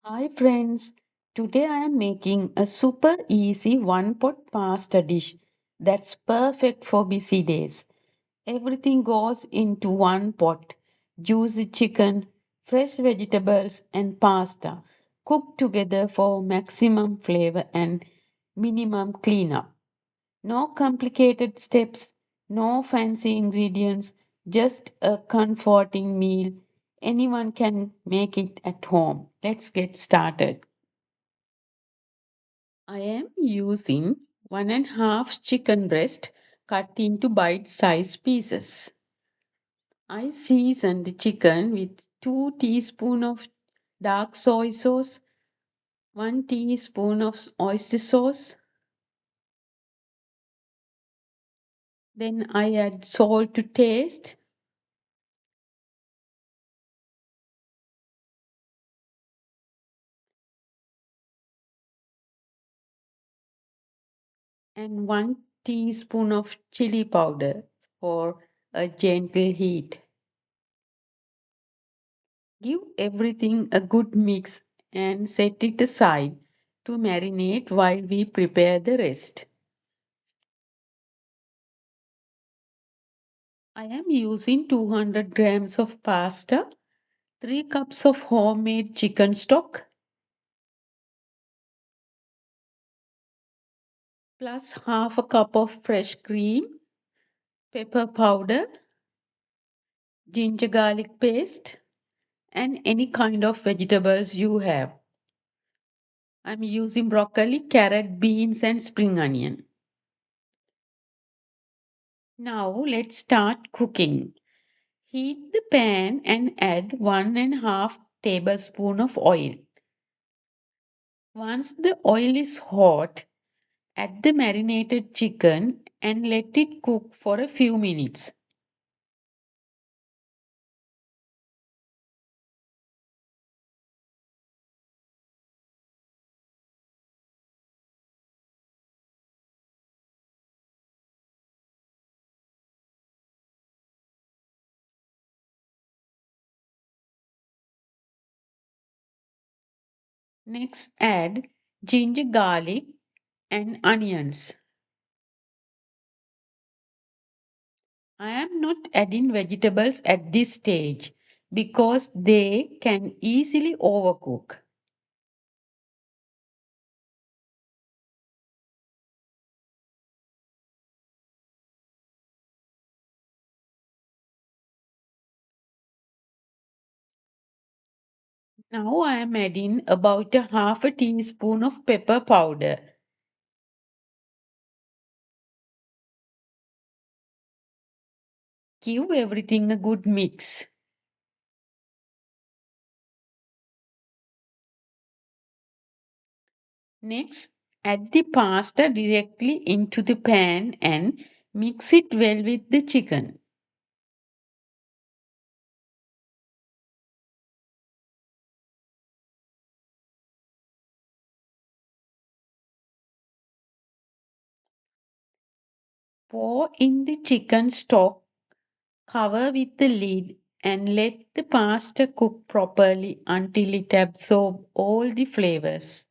Hi friends, today I am making a super easy one pot pasta dish that's perfect for busy days. Everything goes into one pot: juicy chicken, fresh vegetables, and pasta cooked together for maximum flavor and minimum cleanup. No complicated steps, no fancy ingredients, just a comforting meal. Anyone can make it at home. Let's get started. I am using 1.5 chicken breast cut into bite-sized pieces. I season the chicken with 2 teaspoons of dark soy sauce, 1 teaspoon of oyster sauce, then I add salt to taste and 1 teaspoon of chili powder for a gentle heat. Give everything a good mix and set it aside to marinate while we prepare the rest. I am using 200 grams of pasta, 3 cups of homemade chicken stock, plus half a cup of fresh cream, pepper powder, ginger garlic paste, and any kind of vegetables you have. I'm using broccoli, carrot, beans, and spring onion. Now let's start cooking. Heat the pan and add 1.5 tablespoon of oil. Once the oil is hot, add the marinated chicken and let it cook for a few minutes. Next, add ginger, garlic, and onions. I am not adding vegetables at this stage because they can easily overcook. Now I am adding about a half a teaspoon of pepper powder. Give everything a good mix. Next, add the pasta directly into the pan and mix it well with the chicken. Pour in the chicken stock, cover with the lid, and let the pasta cook properly until it absorbs all the flavors.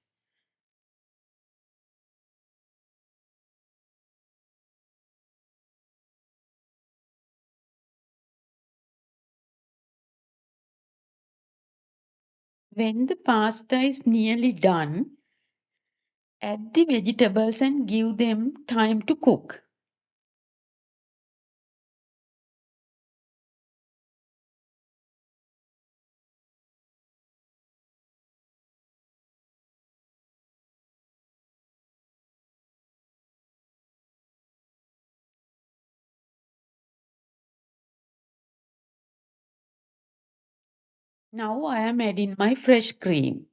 When the pasta is nearly done, add the vegetables and give them time to cook. Now I am adding my fresh cream.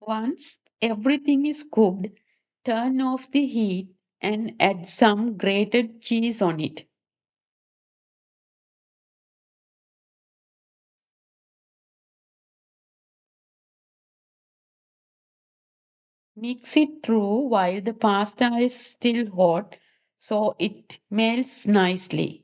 Once everything is cooked, turn off the heat and add some grated cheese on it. Mix it through while the pasta is still hot so it melts nicely.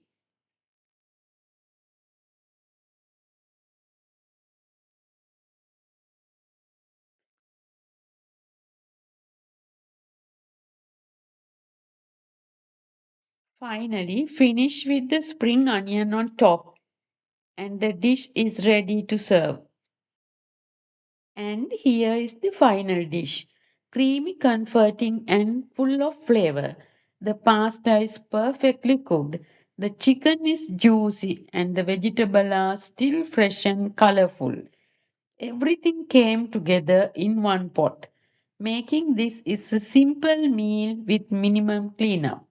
Finally, finish with the spring onion on top, and the dish is ready to serve. And here is the final dish, creamy, comforting, and full of flavor. The pasta is perfectly cooked, the chicken is juicy, and the vegetables are still fresh and colorful. Everything came together in one pot, making this is a simple meal with minimum cleanup.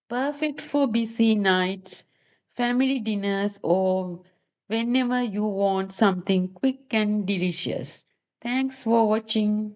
Perfect for busy nights, family dinners, or whenever you want something quick and delicious. Thanks for watching.